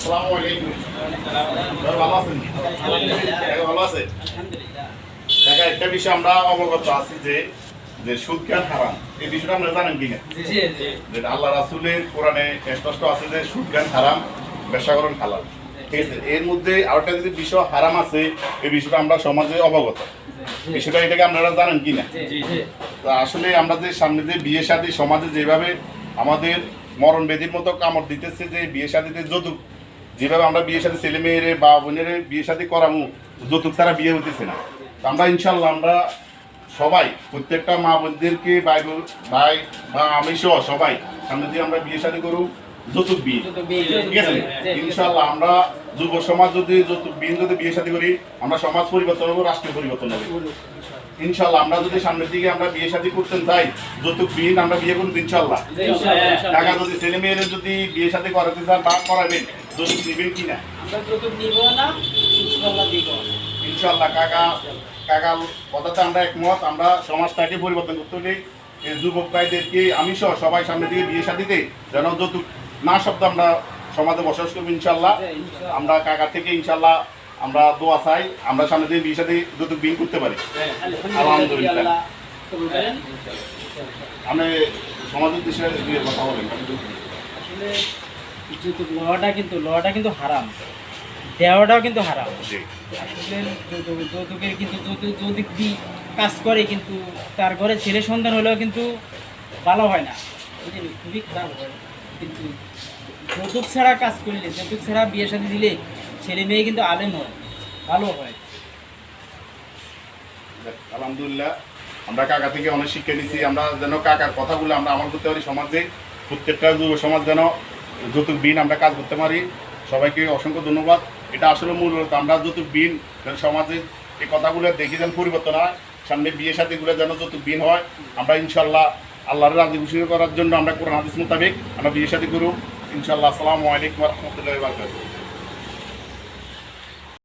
আসসালামু আলাইকুম। ভালো আছেন? ভালো আছে। দেখা একটা বিষয় আমরা অবগত আছি যে যে সুদ খান হারাম, এই বিষয়টা আমরা জানেন কিনা? যে আল্লাহ রাসূলের কোরআনে স্পষ্ট আছে যে সুদ খান হারাম, ব্যবসাকরণ হালাল। ঠিক আছে, এর মধ্যে আরেকটা যদি বিষয় হারাম আছে, এই বিষয়টা আমরা সমাজে অবগত। বিষয়টা এটাকে আপনারা জানেন কিনা? আসলে আমরা যে সামনে যে বিয়ে শাদী সমাজে যেভাবে আমাদের মরণ বেদির মতো কামড় দিতেছে, যে বিয়ে শাদীতে যৌতুক, যেভাবে আমরা বিয়ে শাদী ছেলে মেয়েরে বা বোনের বিয়ে শাদী করামু, যৌতুক তারা বিয়ে হইতেছে না। তো আমরা ইনশাল্লাহ আমরা সবাই প্রত্যেকটা মা বোনদেরকে ভাই বা আমি সহ সবাই সামনে দিয়ে আমরা বিয়ে শাদী করুক যৌতুক বিয়ে, ঠিক আছে? ইনশাল্লাহ আমরা যুব সমাজ যদি যৌতুক বিয়ে যদি বিয়ে শাদী করি, আমরা সমাজ পরিবর্তন হবো, রাষ্ট্রীয় পরিবর্তন হবে ইনশাল্লাহ। আমরা যদি সামনের দিকে আমরা বিয়ে শাদী করতে চাই, যৌতুক বিহীন আমরা বিয়ে করবো ইনশাল্লাহ। টাকা যদি ছেলে মেয়েদের যদি বিয়ে শাদী করাতে চান বা করাবেন, যৌতুক নিবেন কিনা? ইনশাল্লাহ কাকা কথাতে আমরা একমত। আমরা সমাজটাকে পরিবর্তন করতে হলে যুবক ভাইদেরকে আমি সহ সবাই সামনে দিকে বিয়ে শাদীতে যেন যৌতুক না শব্দ আমরা সমাজে বসবাস করবো ইনশাল্লাহ। আমরা কাকা থেকে ইনশাল্লাহ আমরা দোয়া চাই, আমরা সামনে দিয়ে বিয়ে শাদী যৌতুক বিহীন করতে পারি আলহামদুলিল্লাহ। আমি সমাজের দেশে কথা বলেন। আসলে লটা কিন্তু হারাম, দেওয়াটাও কিন্তু হারাম। আসলে যৌতুকের কিন্তু যৌতুক কাজ করে, কিন্তু তার ঘরে ছেলে সন্তান হলেও কিন্তু ভালো হয় না, বুঝলি, খুবই খারাপ হয়। কিন্তু যৌতুক ছাড়া কাজ করলে, যৌতুক ছাড়া বিয়ে শাদী দিলে ছেলে মেয়ে কিন্তু আলেম হয়, ভালো হয়। আলহামদুলিল্লাহ, আমরা কাকা থেকে অনেক শিক্ষা নিচ্ছি। আমরা যেন কাকার কথাগুলো আমরা আমল করতে পারি, সমাজে প্রত্যেকটা যুব সমাজ যেন যৌতুক বিহীন আমরা কাজ করতে পারি। সবাইকে অসংখ্য ধন্যবাদ। এটা আসলে মূলত আমরা যৌতুক বিহীন যেন সমাজে এই কথাগুলো দেখি যেন পরিবর্তন হয়, সামনে বিয়ে শাদীগুলো যেন যৌতুক বিহীন হয়। আমরা ইনশাল্লাহ আল্লাহর রাজি খুশি করার জন্য আমরা কোরআন হাদিস মোতাবেক আমরা বিয়ে শাদী করব ইনশাল্লাহ। আসসালামু আলাইকুম ওয়া রাহমাতুল্লাহি ওয়া বারাকাতুহু।